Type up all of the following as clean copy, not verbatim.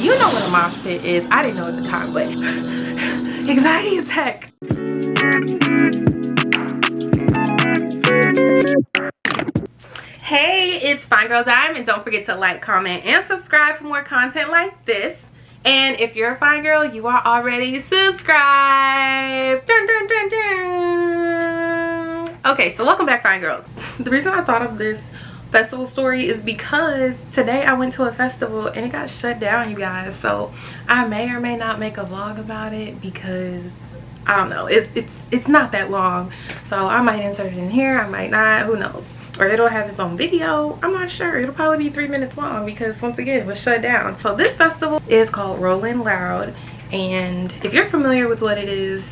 You know what a mosh pit is. I didn't know at the time, but anxiety attack. Hey, it's FineGirl time, and don't forget to like, comment, and subscribe for more content like this. And if you're a fine girl, you are already subscribed. Dun, dun, dun, dun. Okay, so welcome back, fine girls. The reason I thought of this festival story is because today I went to a festival and it got shut down, you guys. So I may or may not make a vlog about it because I don't know. It's not that long, so I might insert it in here. I might not. Who knows? Or it'll have its own video. I'm not sure. It'll probably be 3 minutes long because once again it was shut down. So this festival is called Rollin' Loud, and if you're familiar with what it is,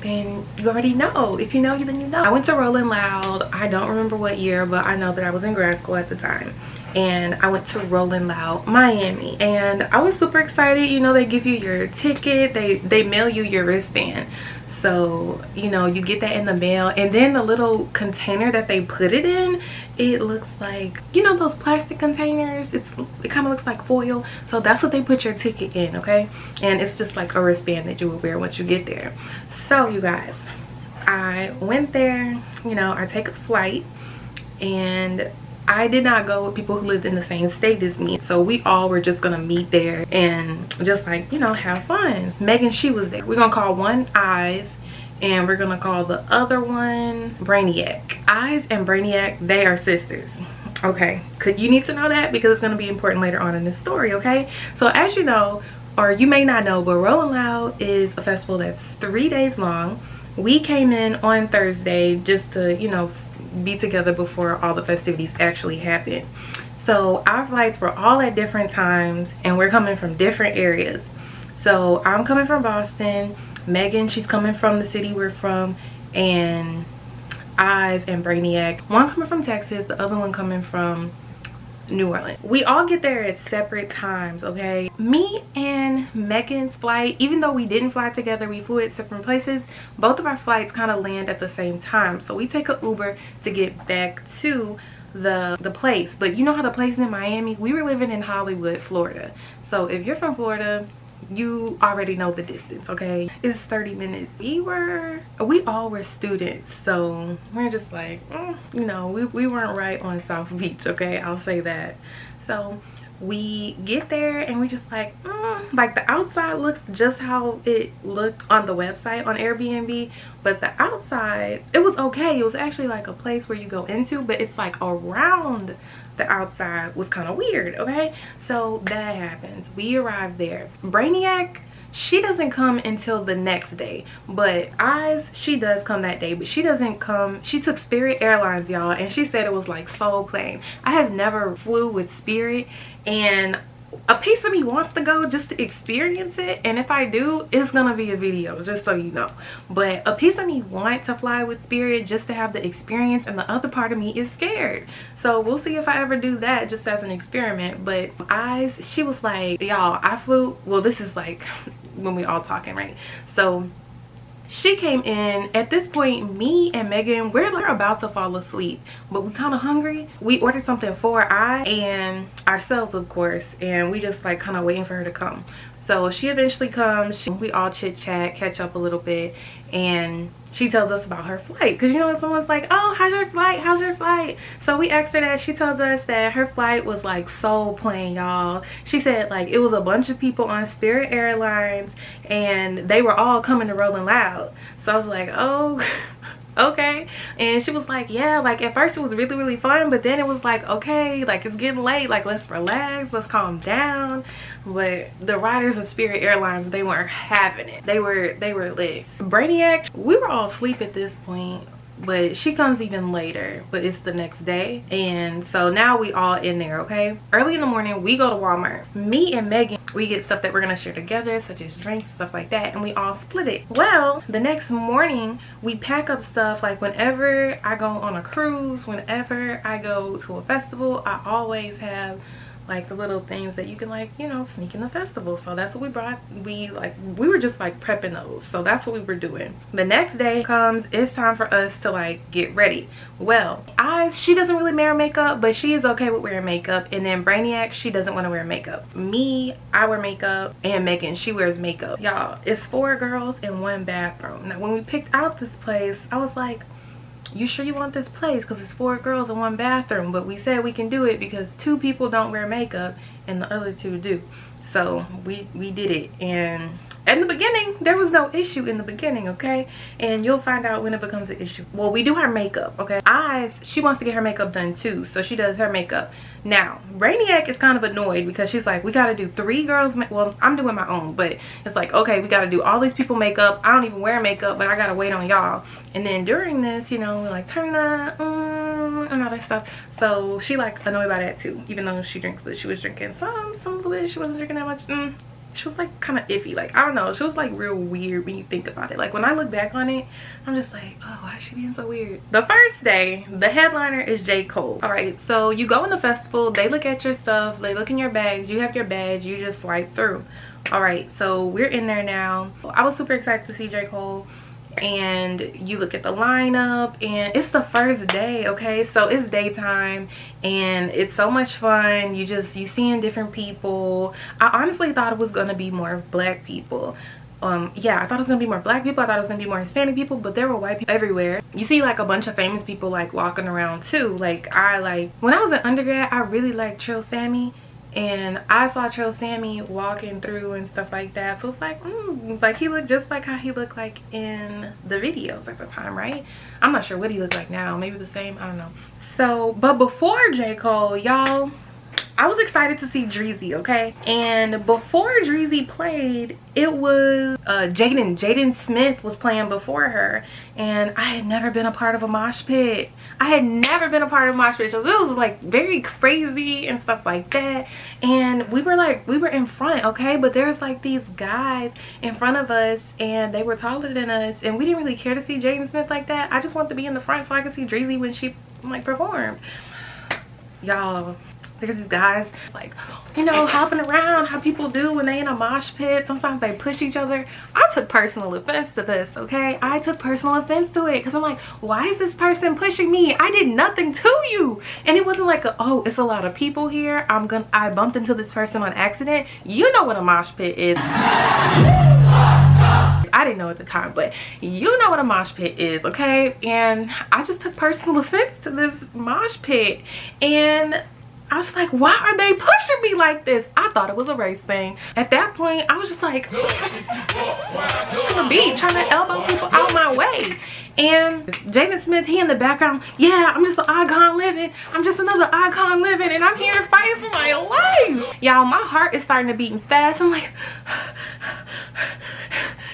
then you already know. If you know, then you know. I went to Rollin' Loud. I don't remember what year, but I know that I was in grad school at the time, and I went to Rollin' Loud Miami, and I was super excited. You know, they give you your ticket, they mail you your wristband. So, you know, you get that in the mail, and then the little container that they put it in, it looks like, you know, those plastic containers. It kind of looks like foil. So that's what they put your ticket in, okay? And it's just like a wristband that you would wear once you get there. So you guys, I went there, you know, I take a flight, and I did not go with people who lived in the same state as me. So we all were just gonna meet there and just like, you know, have fun. Megan, she was there. We're gonna call one Eyes, and we're gonna call the other one Brainiac. Eyes and Brainiac, they are sisters. Okay, you need to know that because it's gonna be important later on in this story, okay? So as you know, or you may not know, but Rollin' Loud is a festival that's 3 days long. We came in on Thursday just to, you know, be together before all the festivities actually happen. So our flights were all at different times, and we're coming from different areas. So I'm coming from Boston. Megan, she's coming from the city we're from, and Eyes and Brainiac, one coming from Texas, the other one coming from New Orleans. We all get there at separate times, okay? Me and Megan's flight, even though we didn't fly together, we flew at separate places, both of our flights kind of land at the same time. So we take an Uber to get back to the place. But you know how the place is in Miami? We were living in Hollywood, Florida. So if you're from Florida, you already know the distance, okay? It's 30 minutes. We all were students, so we're just like, you know, we weren't right on South Beach, okay? I'll say that. So we get there and we just like the outside looks just how it looked on the website on Airbnb, but the outside, it was okay. It was actually like a place where you go into, but it's like around the outside was kind of weird, okay? So that happens. We arrived there. Brainiac, she doesn't come until the next day, but Eyes, she does come that day, but she doesn't come. She took Spirit Airlines, y'all, and she said it was like soul plane. I have never flew with Spirit, and a piece of me wants to go just to experience it, and if I do, it's gonna be a video, just so you know. But a piece of me wants to fly with Spirit just to have the experience, and the other part of me is scared. So we'll see if I ever do that just as an experiment. But Eyes, she was like, y'all, I flew, well, this is like when we all talking, right? So she came in. At this point, me and Megan, we're like about to fall asleep, but we kind of hungry. We ordered something for I and ourselves, of course, and we just like kind of waiting for her to come. So she eventually comes. We all chit chat, catch up a little bit, and she tells us about her flight. Because you know when someone's like, oh, how's your flight? How's your flight? So we asked her that. She tells us that her flight was like soul plane, y'all. She said like it was a bunch of people on Spirit Airlines, and they were all coming to Rollin' Loud. So I was like, oh, okay. And she was like, yeah, like at first it was really, really fun, but then it was like, okay, like it's getting late, like let's relax, let's calm down. But the riders of Spirit Airlines, they weren't having it. They were lit. Brainiac, we were all asleep at this point, but she comes even later, but it's the next day. And so now we all in there, okay? Early in the morning, we go to Walmart. Me and Megan, we get stuff that we're gonna share together, such as drinks and stuff like that, and we all split it. Well, the next morning, we pack up stuff. Like whenever I go on a cruise, whenever I go to a festival, I always have like the little things that you can, like, you know, sneak in the festival. So that's what we brought. We were just like prepping those, so that's what we were doing. The next day comes, it's time for us to like get ready. Well, she doesn't really wear makeup, but she is okay with wearing makeup. And then Brainiac, she doesn't want to wear makeup. Me, I wear makeup, and Megan, she wears makeup. Y'all, it's 4 girls in 1 bathroom. Now when we picked out this place, I was like, you sure you want this place? Because it's 4 girls in 1 bathroom. But we said we can do it because 2 people don't wear makeup and the other 2 do. So we did it. And in the beginning, there was no issue in the beginning, okay? And you'll find out when it becomes an issue. Well, we do her makeup, okay? Eyes, she wants to get her makeup done too, so she does her makeup. Now, Brainiac is kind of annoyed because she's like, we gotta do 3 girls, well, I'm doing my own, but it's like, okay, we gotta do all these people makeup. I don't even wear makeup, but I gotta wait on y'all. And then during this, you know, we're like, Trina, and all that stuff. So she like annoyed by that too, even though she drinks, but she was drinking some little bit. She wasn't drinking that much. She was like kind of iffy, like I don't know, she was like real weird when you think about it. Like when I look back on it, I'm just like, oh, why is she being so weird? The first day, the headliner is J. Cole. All right, so you go in the festival, they look at your stuff, they look in your bags, you have your badge, you just swipe through. All right, so we're in there now. I was super excited to see J. Cole. And you look at the lineup, and it's the first day, okay? So it's daytime and it's so much fun. You seeing different people. I honestly thought it was gonna be more black people. Yeah, I thought it was gonna be more black people. I thought it was gonna be more Hispanic people, but there were white people everywhere. You see like a bunch of famous people like walking around too. Like when I was an undergrad, I really liked Trill Sammy. And I saw Trill Sammy walking through and stuff like that. So it's like, like he looked just like how he looked like in the videos at the time, right? I'm not sure what he looked like now. Maybe the same, I don't know. So, but before J. Cole, y'all, I was excited to see Dreezy, okay? And before Dreezy played, it was Jaden Smith was playing before her. And I had never been a part of a mosh pit. I had never been a part of a mosh pit. So it was like very crazy and stuff like that. And we were in front, okay? But there's like these guys in front of us and they were taller than us. And we didn't really care to see Jaden Smith like that. I just wanted to be in the front so I could see Dreezy when she like performed. Y'all, there's these guys like, you know, hopping around how people do when they in a mosh pit. Sometimes they push each other. I took personal offense to this, okay? I took personal offense to it because I'm like, why is this person pushing me? I did nothing to you. And it wasn't like oh, it's a lot of people here, I bumped into this person on accident. You know what a mosh pit is. I didn't know at the time, but you know what a mosh pit is, okay? And I just took personal offense to this mosh pit. And I was like, why are they pushing me like this? I thought it was a race thing. At that point, I was just like, to the beat, trying to elbow people out my way. And Jaden Smith, he in the background, yeah, I'm just an icon living. I'm just another icon living, and I'm here fighting for my life. Y'all, my heart is starting to beat fast. I'm like,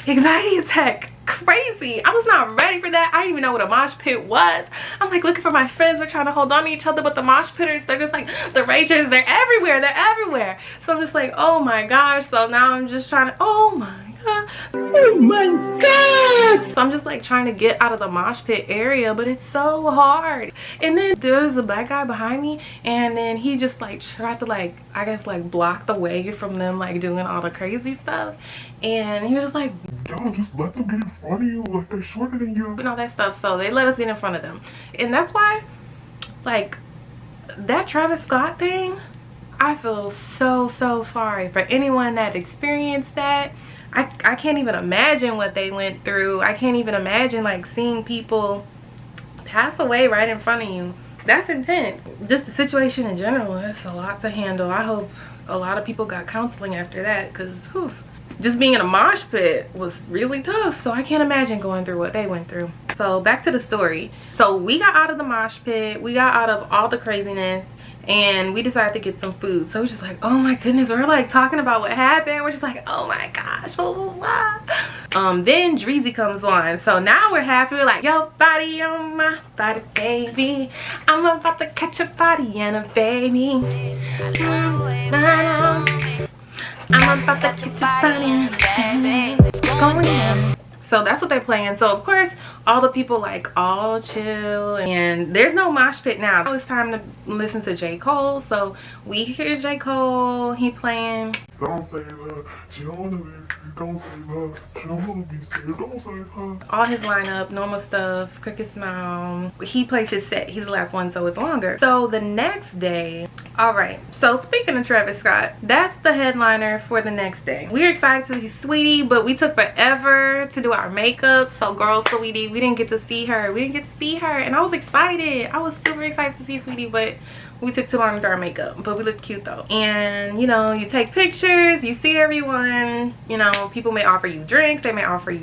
anxiety attack. Crazy. I was not ready for that. I didn't even know what a mosh pit was. I'm like looking for my friends. We're trying to hold on to each other, but the mosh pitters, they're just like the ragers. They're everywhere. They're everywhere. So I'm just like, oh my gosh. So now I'm just trying to, oh my god. Oh my god. So I'm just like trying to get out of the mosh pit area, but it's so hard. And then there's a black guy behind me, and then he just like tried to like, I guess like block the way from them like doing all the crazy stuff. And he was just like, y'all just let them get in front of you, like they're shorter than you and all that stuff. So they let us get in front of them. And that's why like that Travis Scott thing, I feel so sorry for anyone that experienced that. I can't even imagine what they went through. I can't even imagine like seeing people pass away right in front of you. That's intense. Just the situation in general, that's a lot to handle. I hope a lot of people got counseling after that, because just being in a mosh pit was really tough. So I can't imagine going through what they went through. So back to the story. So we got out of the mosh pit, we got out of all the craziness, and we decided to get some food. So we're just like, oh my goodness, we're like talking about what happened. We're just like, oh my gosh, blah, blah, blah. Then Dreezy comes on. So now we're happy. We're like, your body on my body, baby. I'm about to catch a body and a baby. I'm about to catch a body and a baby. So that's what they're playing. So of course all the people like all chill, and there's no mosh pit now. It's time to listen to J. Cole. So we hear J. Cole, he playing Don't save her. She don't wanna be saved. Don't save her. She don't wanna be saved. Don't save her. all his lineup, normal stuff, Cricket Smile. He plays his set. He's the last one, so it's longer. So the next day, all right, so speaking of Travis Scott, that's the headliner for the next day. We're excited to see Saweetie, but we took forever to do our makeup. So girl Saweetie, we didn't get to see her. And I was excited. I was super excited to see Saweetie, but we took too long to do our makeup. But we looked cute though. And you know, you take pictures, you see everyone, you know, people may offer you drinks, they may offer you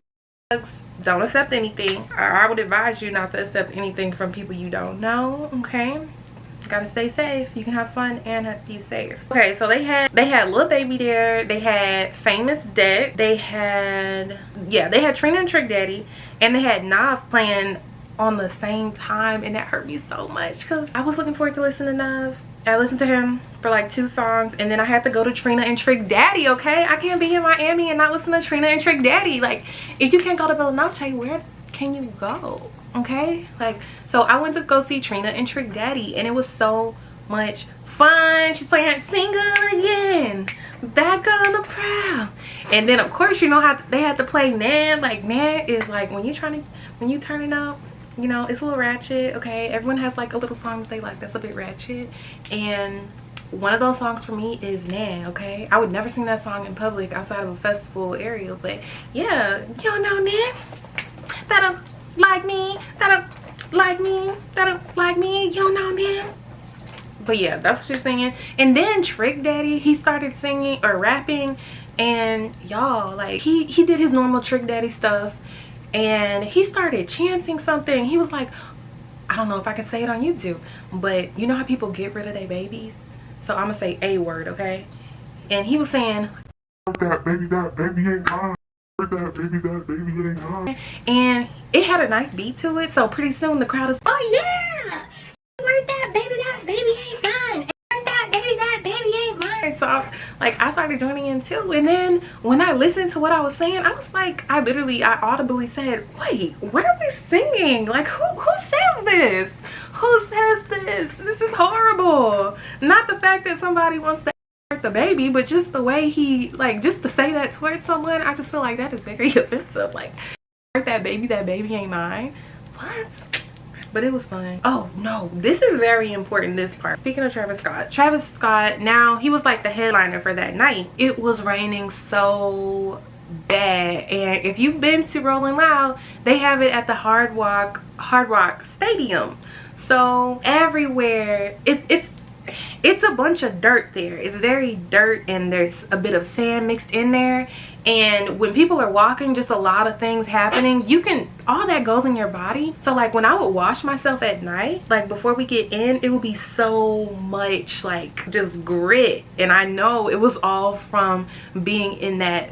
drugs. Don't accept anything. I would advise you not to accept anything from people you don't know, okay? Gotta stay safe. You can have fun and have be safe. Okay, so they had Lil Baby there, they had Famous Deck, they had Trina and Trick Daddy, and they had Nav playing on the same time, and that hurt me so much because I was looking forward to listening to Nav. I listened to him for like 2 songs, and then I had to go to Trina and Trick Daddy, okay? I can't be in Miami and not listen to Trina and Trick Daddy. Like, if you can't go to Bellinoche, where can you go? Okay, like, so I went to go see Trina and Trick Daddy, and it was so much fun. She's playing Single Again, Back on the Prowl, and then of course, you know how they had to play Nan. Like, Nan is like when you turning up, you know, it's a little ratchet, okay? Everyone has like a little song they like that's a bit ratchet, and one of those songs for me is Nan, okay? I would never sing that song in public outside of a festival area, but yeah, y'all know Nan, that don't like me, that don't like me, that don't like me, you don't know Nan. But yeah, that's what she's singing. And then Trick Daddy, he started singing or rapping, and y'all, like, he did his normal Trick Daddy stuff, and he started chanting something. He was like, I don't know if I can say it on YouTube, but you know how people get rid of their babies? So I'm gonna say a word, okay? And he was saying, That baby ain't mine. That baby ain't mine. And it had a nice beat to it, so pretty soon the crowd is, oh yeah, word that baby ain't mine. Word that baby ain't mine. So I started joining in too, and then when I listened to what I was saying, I was like, I audibly said, wait, what are we singing? Like, who says this? Who says this? This is horrible. Not the fact that somebody wants to the baby, but just the way he, like, just to say that towards someone, I just feel like that is very offensive. Like, that baby ain't mine. What? But it was fun. Oh no, this is very important, this part. Speaking of Travis Scott, now he was like the headliner for that night. It was raining so bad, and if you've been to Rolling Loud, they have it at the Hard Rock Stadium. So everywhere, it's a bunch of dirt there. It's very dirt, and there's a bit of sand mixed in there. And when people are walking, just a lot of things happening. All that goes in your body. So like when I would wash myself at night, like before we get in, it would be so much like just grit. And I know it was all from being in that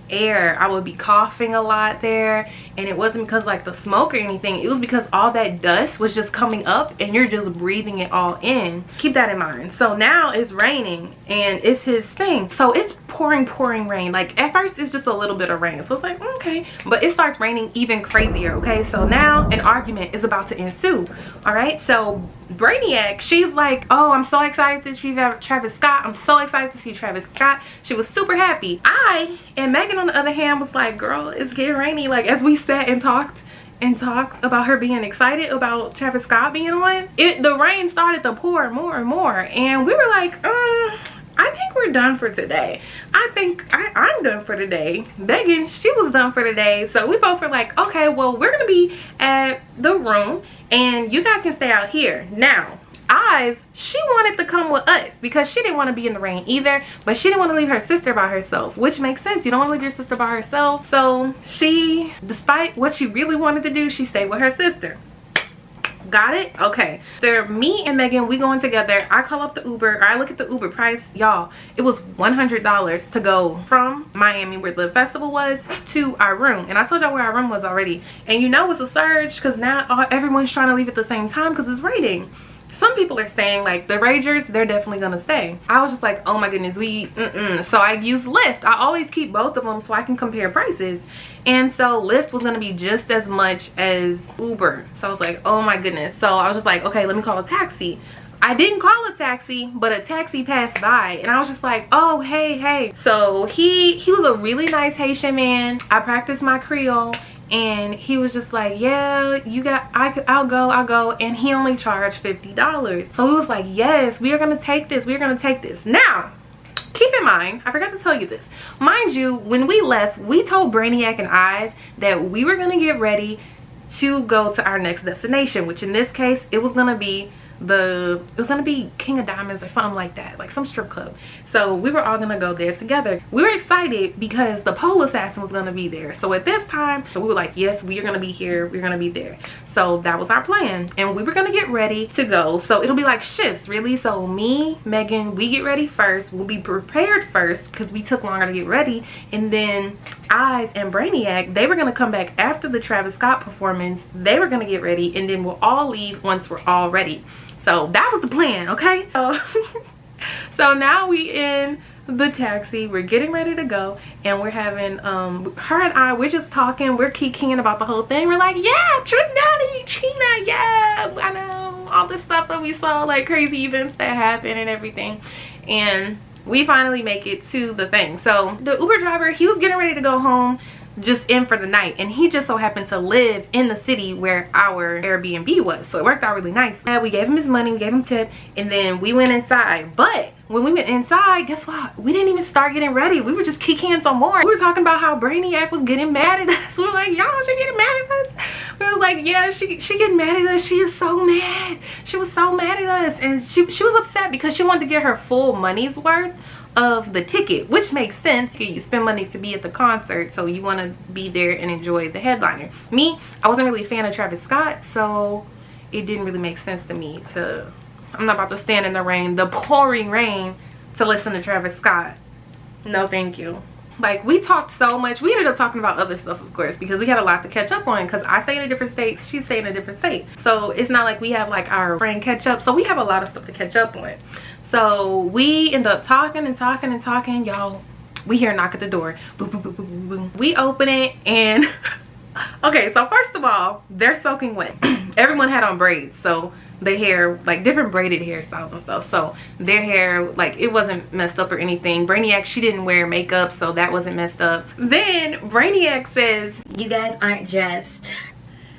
air. I would be coughing a lot there, and it wasn't because like the smoke or anything. It was because all that dust was just coming up, and you're just breathing it all in. Keep that in mind. So now it's raining, and it's his thing. So it's pouring rain. Like at first it's just a little bit of rain, so it's like okay, but it starts raining even crazier. Okay, so now an argument is about to ensue. All right, so Brainiac, she's like, oh, I'm so excited to see Travis Scott. I'm so excited to see Travis Scott. She was super happy. And Megan on the other hand was like, girl, it's getting rainy. Like as we sat and talked about her being excited about Travis Scott being on, the rain started to pour more and more, and we were like, I think we're done for today. I think I'm done for today. Megan, she was done for today. So we both were like, okay, well, we're gonna be at the room and you guys can stay out here. Now, she wanted to come with us because she didn't want to be in the rain either, but she didn't want to leave her sister by herself, which makes sense. You don't want to leave your sister by herself. So she, despite what she really wanted to do, she stayed with her sister. Got it? Okay. So me and Megan, we going together. I call up the Uber, or I look at the Uber price. Y'all, it was $100 to go from Miami, where the festival was, to our room. And I told y'all where our room was already. And you know it's a surge because now everyone's trying to leave at the same time because it's raining. some people are staying, like the Ragers, they're definitely gonna stay. I was just like, oh my goodness, so I use Lyft. I always keep both of them so I can compare prices. And so Lyft was gonna be just as much as Uber. So I was like, oh my goodness. So I was just like, okay, let me call a taxi. I didn't call a taxi, but a taxi passed by, and I was just like, oh, hey. So he was a really nice Haitian man. I practiced my Creole, and he was just like, yeah, I'll go. And he only charged $50. So he was like, yes, we are gonna take this. Now, keep in mind, I forgot to tell you this. Mind you, when we left, we told Brainiac and Eyes that we were gonna get ready to go to our next destination, which in this case, it was gonna be King of Diamonds or something like that, like some strip club. So we were all gonna go there together. We were excited because the pole assassin was gonna be there. So at this time, we were like, yes, we are gonna be here, we're gonna be there. So that was our plan, and we were gonna get ready to go. So it'll be like shifts, really. So me, Megan, we get ready first. We'll be prepared first because we took longer to get ready, and then Eyes and Brainiac, they were gonna come back after the Travis Scott performance. They were gonna get ready, and then we'll all leave once we're all ready. So that was the plan, okay? So now we in the taxi, we're getting ready to go, and we're having her and I, we're just talking, we're kikiing about the whole thing. We're like, yeah, Trina, yeah, I know, all this stuff that we saw, like crazy events that happen and everything. And we finally make it to the thing. So the Uber driver, he was getting ready to go home, just in for the night, and he just so happened to live in the city where our Airbnb was, so it worked out really nice. We gave him his money, we gave him tip, and then we went inside. But when we went inside, guess what? We didn't even start getting ready. We were just kikiing some more. We were talking about how Brainiac was getting mad at us. We were like, y'all, she getting mad at us? We was like, yeah, she getting mad at us. She is so mad. She was so mad at us, and she was upset because she wanted to get her full money's worth of the ticket, which makes sense. You spend money to be at the concert, so you want to be there and enjoy the headliner. Me, I wasn't really a fan of Travis Scott, so it didn't really make sense to me to, I'm not about to stand in the rain, the pouring rain, to listen to Travis Scott. No thank you. Like, we talked so much. We ended up talking about other stuff, of course, because we had a lot to catch up on, because I stay in a different state, she stay in a different state. So it's not like we have like our friend catch up. So we have a lot of stuff to catch up on. So we end up talking and talking and talking, y'all. We hear a knock at the door. Boom, boom, boom, boom, boom, boom. We open it, and okay, so first of all, they're soaking wet. Everyone had on braids, so the hair, like different braided hairstyles and stuff, so their hair, like, it wasn't messed up or anything. Brainiac, she didn't wear makeup, so that wasn't messed up. Then Brainiac says, you guys aren't dressed.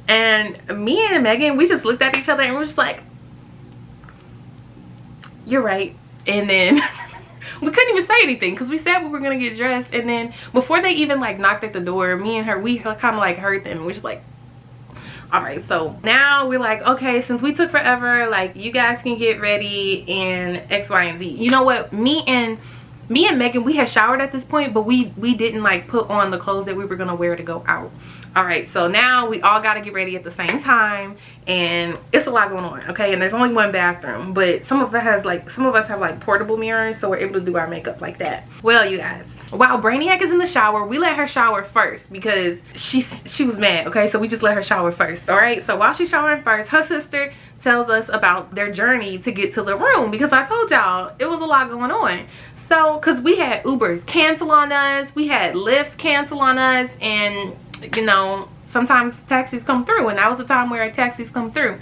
And me and Megan, we just looked at each other and we're just like, you're right. And then we couldn't even say anything because we said we were gonna get dressed, and then before they even like knocked at the door, me and her, we kind of like heard them, and we're just like, all right. So now we're like, okay, since we took forever, like, you guys can get ready and X, Y, and Z. You know what, me and Megan, we had showered at this point, but we didn't like put on the clothes that we were gonna wear to go out. All right, so now we all got to get ready at the same time, and it's a lot going on, okay? And there's only one bathroom, but some of us have like portable mirrors, so we're able to do our makeup like that. Well, you guys, while Brainiac is in the shower, we let her shower first because she was mad, okay? So we just let her shower first. All right, so while she's showering first, her sister tells us about their journey to get to the room, because I told y'all it was a lot going on. So because we had Ubers cancel on us, we had Lyfts cancel on us, and you know, sometimes taxis come through, and that was the time where taxis come through.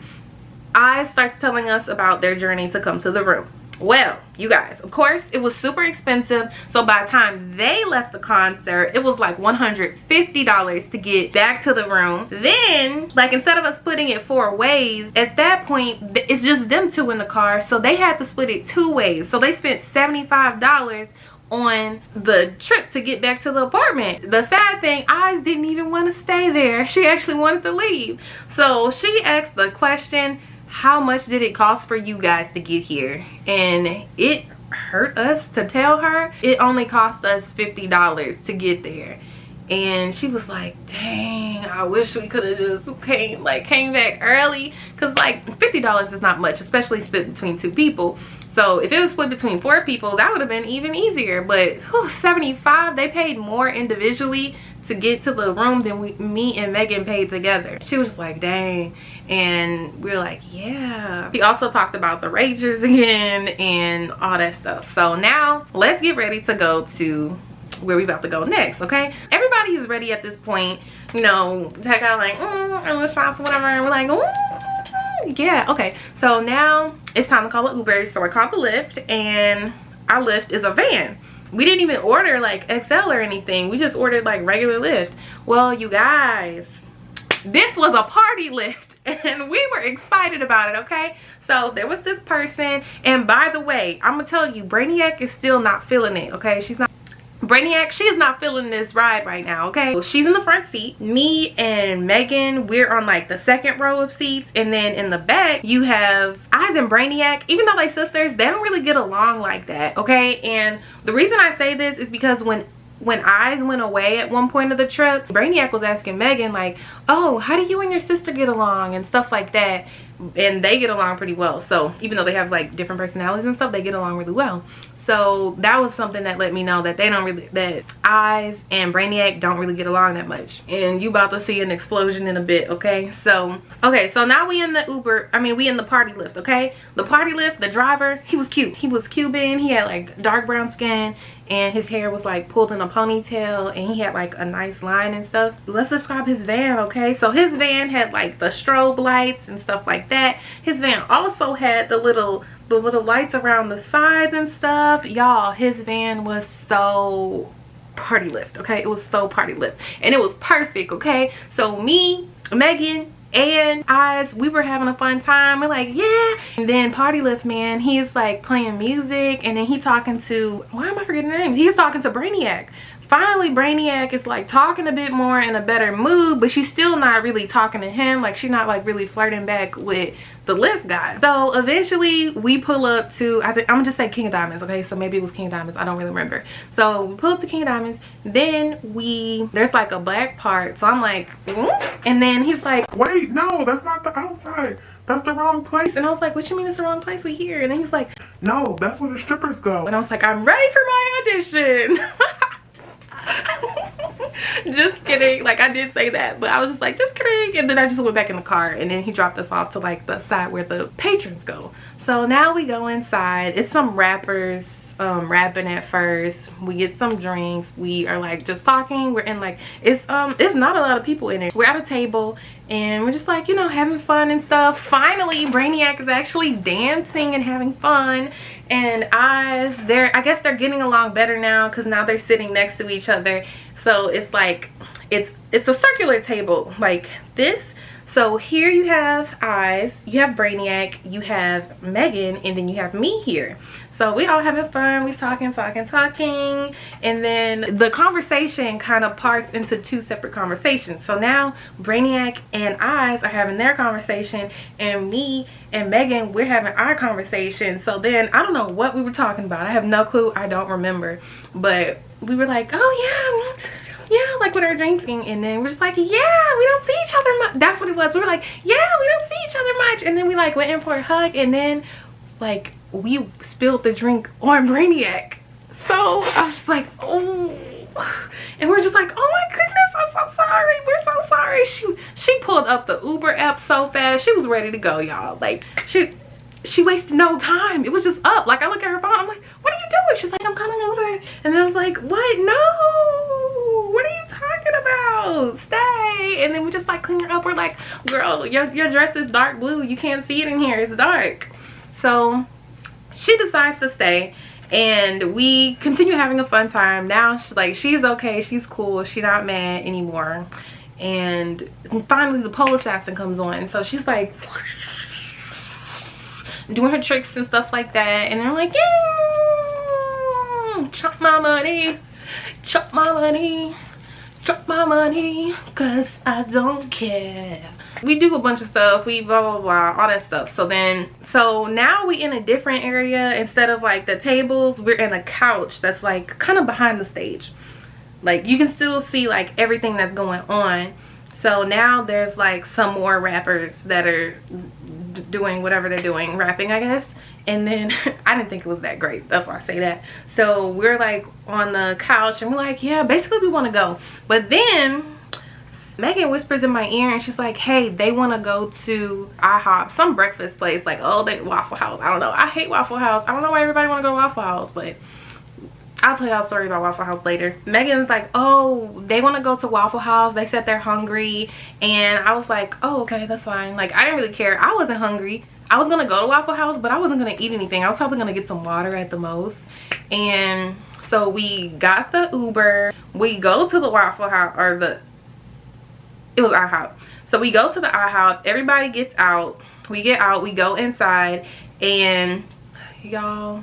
I starts telling us about their journey to come to the room. Well, you guys, of course, it was super expensive. So by the time they left the concert, it was like $150 to get back to the room. Then, like, instead of us splitting it 4 ways, at that point, it's just them 2 in the car. So they had to split it 2 ways. So they spent $75 on the trip to get back to the apartment. The sad thing, Eyes didn't even want to stay there. She actually wanted to leave. So she asked the question, how much did it cost for you guys to get here? And it hurt us to tell her it only cost us $50 to get there. and she was like, dang, I wish we could have just came back early, because like $50 is not much, especially split between 2 people. So if it was split between 4 people, that would have been even easier. But whew, 75, they paid more individually to get to the room than me and Megan paid together. She was just like, dang. And we were like, yeah. She also talked about the Ragers again and all that stuff. So now let's get ready to go to where we about to go next, okay? Everybody is ready at this point, you know, check out like, shots, whatever. And we're like, yeah, okay. So now it's time to call an Uber. So I called the Lyft, and our Lyft is a van. We didn't even order like XL or anything. We just ordered like regular Lyft. Well, you guys, this was a party Lyft, and we were excited about it, okay? So there was this person, and by the way, I'm gonna tell you, Brainiac is still not feeling it, okay? Brainiac, she is not feeling this ride right now, okay? So she's in the front seat. Me and Megan, we're on like the 2nd row of seats, and then in the back you have Eyes and Brainiac. Even though they sisters, they don't really get along like that, okay? And the reason I say this is because when Eyes went away at one point of the trip, Brainiac was asking Megan like, oh, how do you and your sister get along and stuff like that. And they get along pretty well. So even though they have like different personalities and stuff, they get along really well. So that was something that let me know that that Eyes and Brainiac don't really get along that much. And you about to see an explosion in a bit, okay? So now we in the Uber, we in the party Lyft, okay? The party Lyft, the driver, he was cute. He was Cuban. He had like dark brown skin, and his hair was like pulled in a ponytail, and he had like a nice line and stuff. Let's describe his van, okay? So his van had like the strobe lights and stuff like that. His van also had the little lights around the sides and stuff. Y'all, his van was so party Lyft, okay? It was so party Lyft, and it was perfect, okay? So me, Megan, and Eyes, we were having a fun time. We're like, yeah. And then party Lyft man, he's like playing music, and then he talking to, why am I forgetting the names? He's talking to Brainiac. Finally, Brainiac is like talking a bit more in a better mood, but she's still not really talking to him. Like, she's not like really flirting back with the Lyft guy. So eventually we pull up to, I'm gonna just say King of Diamonds, okay? So maybe it was King of Diamonds, I don't really remember. So we pull up to King of Diamonds, then there's like a black part. So I'm like, and then he's like, wait, no, that's not the outside. That's the wrong place. And I was like, what you mean it's the wrong place? We here. And then he's like, no, that's where the strippers go. and I was like, I'm ready for my audition. Just kidding. Like, I did say that, but I was just like, just kidding. And then I just went back in the car, and then he dropped us off to like the side where the patrons go. So now we go inside. It's some rappers rapping at first. We get some drinks. We are like just talking. We're in like, it's not a lot of people in it. We're at a table, and we're just like, you know, having fun and stuff. Finally, Brainiac is actually dancing and having fun, and Eyes, I guess they're getting along better now, because now they're sitting next to each other. So it's like, it's a circular table like this. So here you have Eyes, you have Brainiac, you have Megan, and then you have me here. So we all having fun, we talking, and then the conversation kind of parts into 2 separate conversations. So now Brainiac and Eyes are having their conversation, and me and Megan, we're having our conversation. So then I don't know what we were talking about. I have no clue. I don't remember. But we were like, oh yeah, like with our drinks, and then we're just like, yeah, we don't see each other much. That's what it was. We were like, yeah, we don't see each other much. And then we like went in for a hug, and then like we spilled the drink on Brainiac. So I was just like, oh, and we're just like, oh my goodness, I'm so sorry, we're so sorry. She pulled up the Uber app so fast. She was ready to go, y'all. Like, she wasted no time. It was just up. Like, I look at her phone, I'm like, what are you doing? She's like, I'm calling Uber. And I was like, what? No, what are you talking about? Stay. And then we just like clean her up. We're like, girl, your dress is dark blue, you can't see it in here, it's dark. So she decides to stay, and we continue having a fun time. Now she's okay, she's cool, she's not mad anymore. And finally the pole assassin comes on, so she's like doing her tricks and stuff like that, and they're like, yeah, chop my money, chop my money, chop my money, cause I don't care. We do a bunch of stuff, we blah blah blah, all that stuff. So now we in a different area. Instead of like the tables, we're in a couch that's like kind of behind the stage. Like you can still see like everything that's going on. So now there's like some more rappers that are doing whatever they're doing, rapping I guess. And then I didn't think it was that great, that's why I say that. So we're like on the couch and we're like, yeah, basically we want to go. But then Megan whispers in my ear and she's like, hey, they want to go to IHOP, some breakfast place, like, oh, they Waffle House. I don't know, I hate Waffle House. I don't know why everybody want to go to Waffle House, but I'll tell y'all a story about Waffle House later. Megan's like, oh, they want to go to Waffle House, they said they're hungry. And I was like, oh, okay, that's fine. Like, I didn't really care. I wasn't hungry. I was gonna go to Waffle House, but I wasn't gonna eat anything. I was probably gonna get some water at the most. And so we got the Uber, we go to the Waffle House, or it was IHOP. So we go to the IHOP, everybody gets out, we get out, we go inside, and y'all,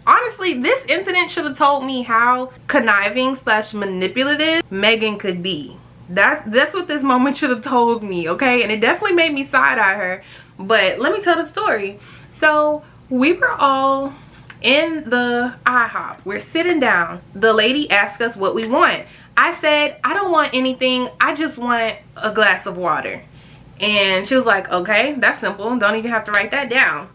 honestly, this incident should have told me how conniving / manipulative Megan could be. That's what this moment should have told me, okay? And it definitely made me side-eye her. But let me tell the story. So we were all in the IHOP. We're sitting down. The lady asked us what we want. I said, I don't want anything. I just want a glass of water. And she was like, okay, that's simple. Don't even have to write that down.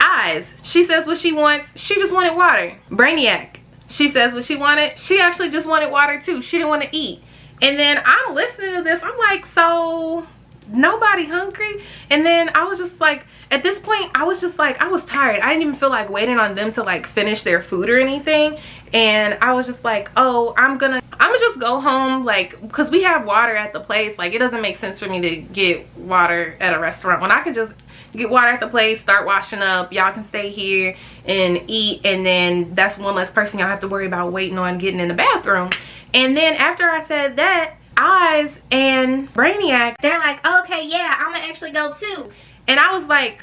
Eyes. She says what she wants. She just wanted water. Brainiac. She says what she wanted. She actually just wanted water too. She didn't want to eat. And then I'm listening to this. I'm like, so nobody hungry? And then I was just like, at this point I was just like, I was tired. I didn't even feel like waiting on them to like finish their food or anything. And I was just like, oh, I'm gonna just go home, like, because we have water at the place. Like, it doesn't make sense for me to get water at a restaurant when I could just get water at the place, start washing up, y'all can stay here and eat, and then that's one less person y'all have to worry about waiting on getting in the bathroom. And then after I said that, Eyes and Brainiac, they're like, okay, yeah, I'm gonna actually go too. And I was like,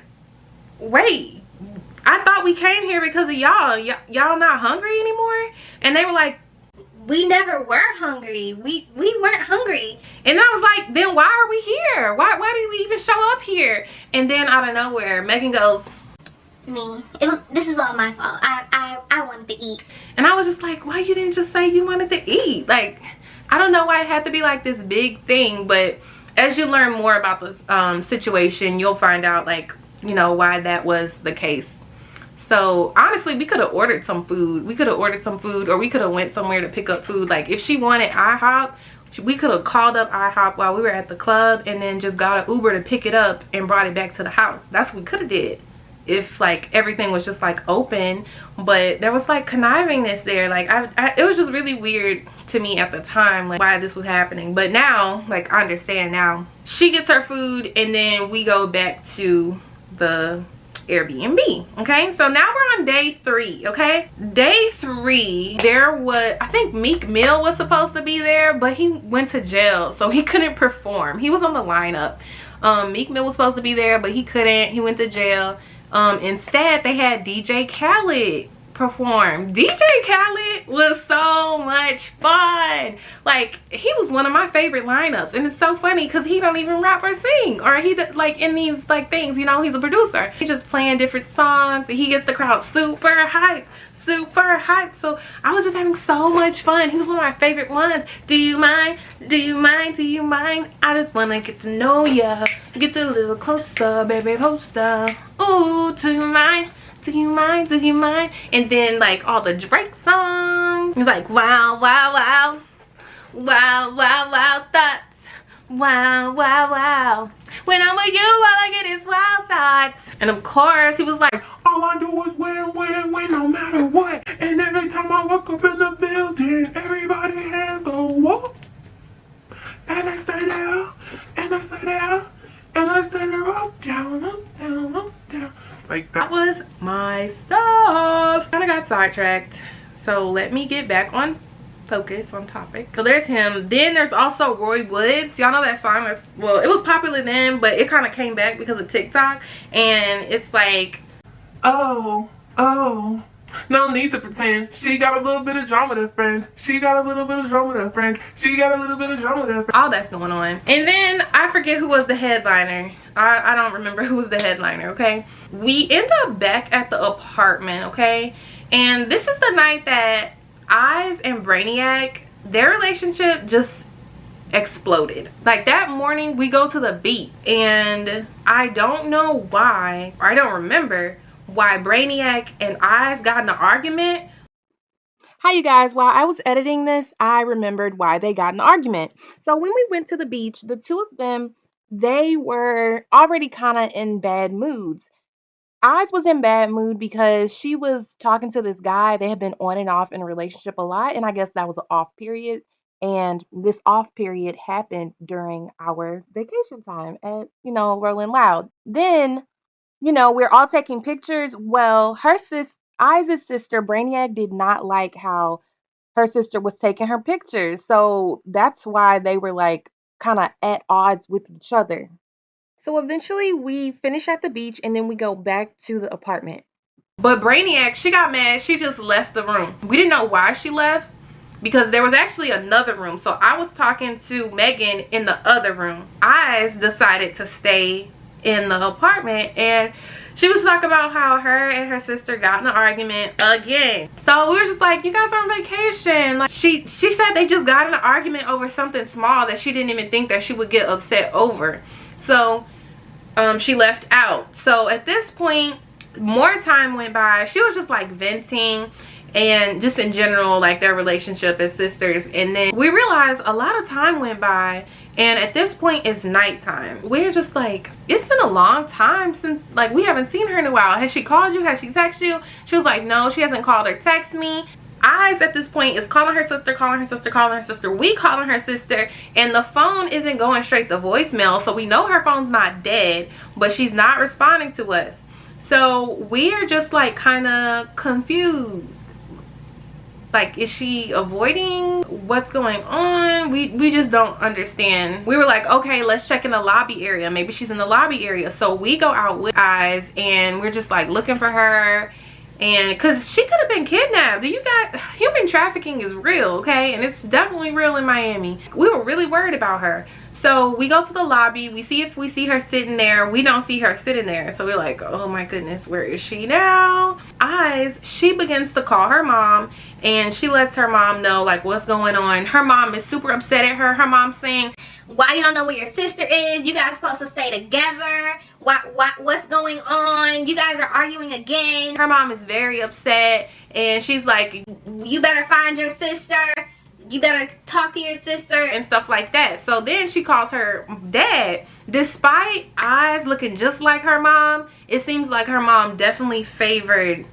wait, I thought we came here because of y'all. Y'all not hungry anymore? And they were like, we never were hungry. We weren't hungry. And I was like, then why are we here? Why did we even show up here? And then out of nowhere, Megan goes, this is all my fault. I wanted to eat. And I was just like, why you didn't just say you wanted to eat? Like, I don't know why it had to be like this big thing, but as you learn more about this situation, you'll find out, like, you know, why that was the case. So honestly, we could have ordered some food. We could have ordered some food, or we could have went somewhere to pick up food. Like, if she wanted IHOP, we could have called up IHOP while we were at the club and then just got an Uber to pick it up and brought it back to the house. That's what we could have did if like everything was just like open. But there was like connivingness there. Like, it was just really weird to me at the time, like, why this was happening. But now, like, I understand now. She gets her food and then we go back to the Airbnb. Okay, so now we're on day 3. Okay, day 3, there was, I think Meek Mill was supposed to be there, but he went to jail, so he couldn't perform. He was on the lineup. Meek Mill was supposed to be there, but he couldn't. He went to jail. Instead, they had DJ Khaled perform. DJ Khaled was so much fun. Like, he was one of my favorite lineups, and it's so funny because he don't even rap or sing, or he like in these like things, you know, he's a producer. He's just playing different songs and he gets the crowd super hyped. So I was just having so much fun. He was one of my favorite ones. Do you mind? Do you mind? Do you mind? I just wanna get to know ya, get a little closer, baby poster. Ooh, do you mind? Do you mind? Do you mind? And then like all the Drake songs. It's like wow, wow, wow, wow, wow, wow thoughts. Wow, wow, wow. When I'm with you, all I get is wild thoughts. And of course, he was like, all I do is win, no matter what. And every time I walk up in the building, everybody hands go whoop. And I stay there, and I stay there, and I stay there, up, down, up, down, up, down. Like that was my stuff. Kind of got sidetracked. So let me get back on focus, on topic. So there's him. Then there's also Roy Woods. Y'all know that song? That's, well, it was popular then, but it kind of came back because of TikTok. And it's like, oh, no need to pretend. She got a little bit of drama with her friends. She got a little bit of drama with her friends. She got a little bit of drama with her friends. All that's going on. And then I forget who was the headliner. I don't remember who was the headliner, okay? We end up back at the apartment, okay? And this is the night that Eyes and Brainiac, their relationship just exploded. Like that morning we go to the beach and I don't know why, or I don't remember why Brainiac and Eyes got in an argument. Hi, you guys. While I was editing this, I remembered why they got in an argument. So when we went to the beach, the two of them, they were already kind of in bad moods. Eyes was in bad mood because she was talking to this guy. They had been on and off in a relationship a lot, and I guess that was an off period. And this off period happened during our vacation time at, Rolling Loud. Then, we're all taking pictures. Well, Eyes' sister, Brainiac, did not like how her sister was taking her pictures. So that's why they were like kind of at odds with each other. So eventually we finish at the beach and then we go back to the apartment. But Brainiac, she got mad. She just left the room. We didn't know why she left because there was actually another room. So I was talking to Megan in the other room. Eyes decided to stay in the apartment and she was talking about how her and her sister got in an argument again. So we were just like, you guys are on vacation. Like she said they just got in an argument over something small that she didn't even think that she would get upset over. So she left out. So at this point, more time went by. She was just like venting and just in general, like their relationship as sisters. And then we realized a lot of time went by, and at this point it's nighttime. We're just like, it's been a long time since, like, we haven't seen her in a while. Has she called you? Has she texted you? She was like, no, she hasn't called or texted me. Eyes at this point is calling her sister, calling her sister, calling her sister. We calling her sister, and the phone isn't going straight to voicemail. So we know her phone's not dead, but she's not responding to us. So we are just like kind of confused. Like, is she avoiding? What's going on? We just don't understand. We were like, okay, let's check in the lobby area. Maybe she's in the lobby area. So we go out with Eyes and we're just like looking for her. And because she could have been kidnapped. You got, human trafficking is real, okay? And it's definitely real in Miami. We were really worried about her. So we go to the lobby. We see if we see her sitting there. We don't see her sitting there. So we're like, oh my goodness, where is she now? Eyes, she begins to call her mom. And she lets her mom know like what's going on. Her mom is super upset at her. Her mom's saying, why you don't know where your sister is? You guys supposed to stay together. What's going on? You guys are arguing again. Her mom is very upset. And she's like, you better find your sister. You better talk to your sister. And stuff like that. So then she calls her dad. Despite Eyes looking just like her mom, it seems like her mom definitely favored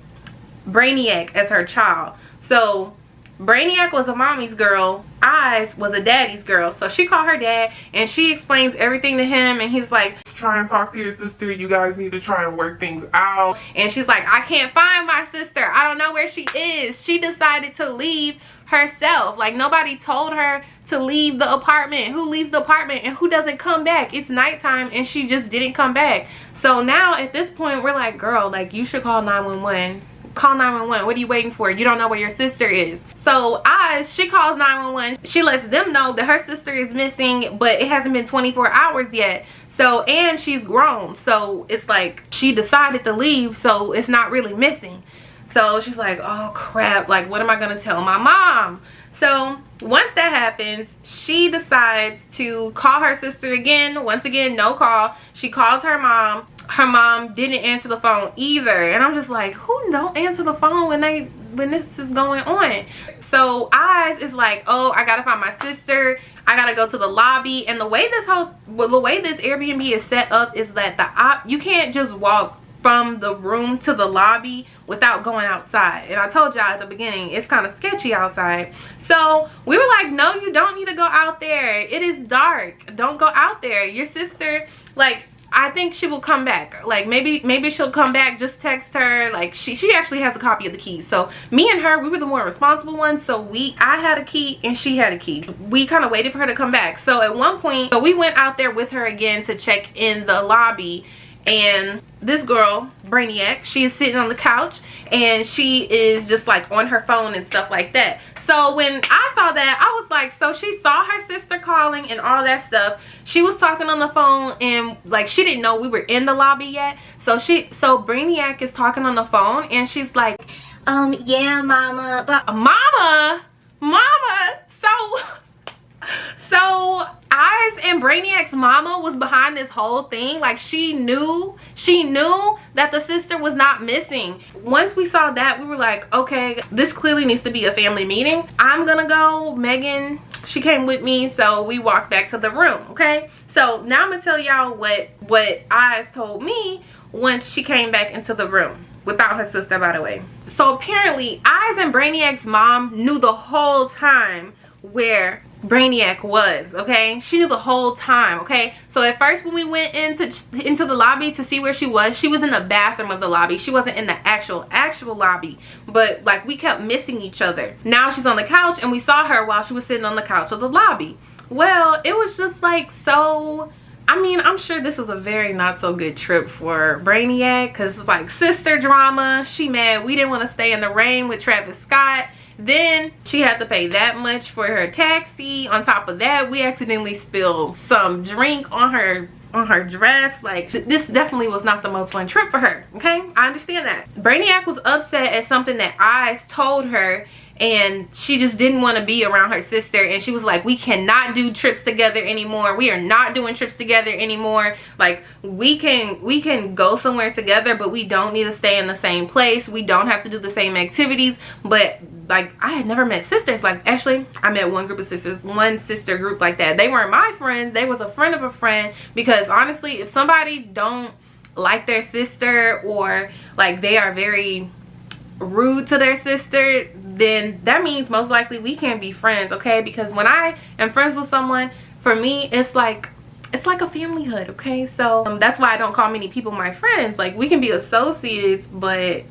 Brainiac as her child. So Brainiac was a mommy's girl. Eyes was a daddy's girl. So she called her dad and she explains everything to him, and he's like, try and talk to your sister. You guys need to try and work things out. And she's like, I can't find my sister. I don't know where she is. She decided to leave herself. Like, nobody told her to leave the apartment. Who leaves the apartment and who doesn't come back? It's nighttime and she just didn't come back. So now at this point we're like, girl, like, you should call 911. Call 911. What are you waiting for? You don't know where your sister is. So Eyes, she calls 911. She lets them know that her sister is missing, but it hasn't been 24 hours yet. So, and she's grown. So it's like she decided to leave, so it's not really missing. So she's like, oh crap, like, what am I gonna tell my mom? So once that happens, she decides to call her sister again. Once again, no call. She calls her mom. Her mom didn't answer the phone either. And I'm just like, who don't answer the phone when this is going on? So Eyes is like, oh, I gotta find my sister. I gotta go to the lobby. And the way this Airbnb is set up is that you can't just walk from the room to the lobby without going outside. And I told y'all at the beginning, it's kind of sketchy outside. So we were like, no, you don't need to go out there. It is dark. Don't go out there. Your sister, like, I think she will come back. Like, maybe she'll come back. Just text her. Like, she actually has a copy of the keys. So me and her, we were the more responsible ones. So I had a key and she had a key. We kind of waited for her to come back. So at one point, we went out there with her again to check in the lobby. and this girl, Brainiac, she is sitting on the couch and she is just like on her phone and stuff like that. So when I saw that, I was like, so she saw her sister calling and all that stuff. She was talking on the phone and like she didn't know we were in the lobby yet. So Brainiac is talking on the phone and she's like, yeah, mama, but mama, so Eyes and Brainiac's mama was behind this whole thing. Like she knew that the sister was not missing. Once we saw that, we were like, okay, this clearly needs to be a family meeting. I'm gonna go. Megan, she came with me, so we walked back to the room. Okay, so now I'm gonna tell y'all what Eyes told me once she came back into the room. Without her sister, by the way. So apparently Eyes and Brainiac's mom knew the whole time where Brainiac was. Okay, she knew the whole time. Okay, so at first when we went into the lobby to see where she was in the bathroom of the lobby. She wasn't in the actual lobby, but like we kept missing each other. Now she's on the couch and we saw her while she was sitting on the couch of the lobby. Well, it was just like, so I mean, I'm sure this was a very not so good trip for Brainiac, because it's like sister drama. She mad we didn't want to stay in the rain with Travis Scott. Then she had to pay that much for her taxi. On top of that, we accidentally spilled some drink on her dress. Like, this definitely was not the most fun trip for her. Okay, I understand that. Brainiac was upset at something that Eyes told her, and she just didn't want to be around her sister, and she was like, we cannot do trips together anymore. We are not doing trips together anymore. Like, we can go somewhere together, but we don't need to stay in the same place. We don't have to do the same activities. But like, I had never met sisters. Like, actually I met one group of sisters, one sister group like that. They weren't my friends, they was a friend of a friend. Because honestly, if somebody don't like their sister, or like they are very rude to their sister, then that means most likely we can't be friends. Okay, because when I am friends with someone, for me it's like a familyhood. Okay, so that's why I don't call many people my friends. Like, we can be associates, but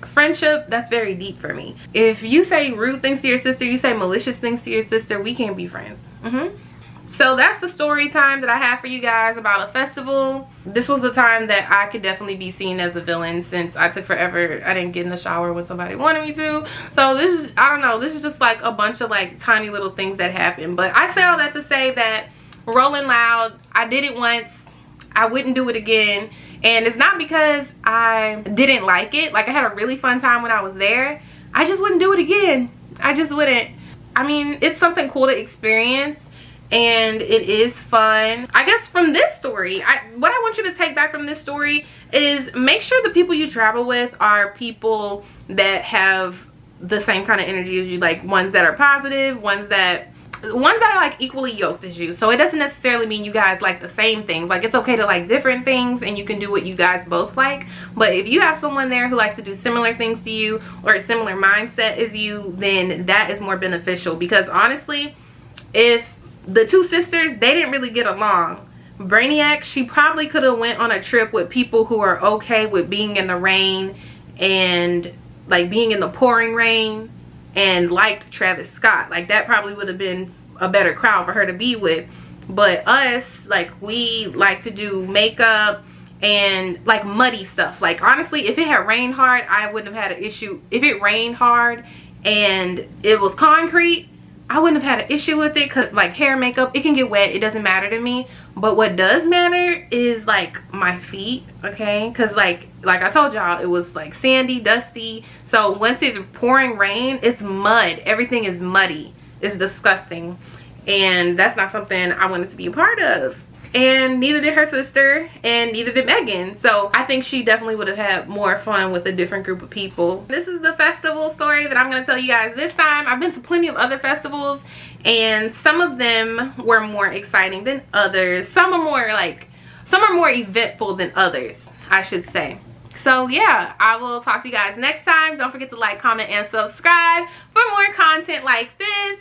friendship, that's very deep for me. If you say rude things to your sister, you say malicious things to your sister, we can't be friends. So that's the story time that I have for you guys about a festival. This was the time that I could definitely be seen as a villain, since I took forever. I didn't get in the shower when somebody wanted me to. So this is, I don't know, this is just like a bunch of like tiny little things that happen. But I say all that to say that Rolling Loud, I did it once, I wouldn't do it again. And it's not because I didn't like it. Like, I had a really fun time when I was there. I just wouldn't do it again. I just wouldn't. I mean, it's something cool to experience, and it is fun. I guess from this story, what I want you to take back from this story is make sure the people you travel with are people that have the same kind of energy as you. Like, ones that are positive, ones that are like equally yoked as you. So it doesn't necessarily mean you guys like the same things. Like, it's okay to like different things, and you can do what you guys both like. But if you have someone there who likes to do similar things to you, or a similar mindset as you, then that is more beneficial. Because honestly, if the two sisters, they didn't really get along, Brainiac, she probably could have went on a trip with people who are okay with being in the rain, and like being in the pouring rain, and liked Travis Scott. Like, that probably would have been a better crowd for her to be with. But us, like, we like to do makeup and like muddy stuff. Like, honestly, if it had rained hard, I wouldn't have had an issue. If it rained hard and it was concrete, I wouldn't have had an issue with it, because like hair, makeup, it can get wet, it doesn't matter to me. But what does matter is like my feet. Okay, because like I told y'all, it was like sandy, dusty. So once it's pouring rain, it's mud, everything is muddy. It's disgusting, and that's not something I wanted to be a part of. And neither did her sister, and neither did Megan. So I think she definitely would have had more fun with a different group of people. This is the festival story that I'm going to tell you guys this time. I've been to plenty of other festivals, and some of them were more exciting than others. Some are more eventful than others, I should say. So yeah, I will talk to you guys next time. Don't forget to like, comment, and subscribe for more content like this.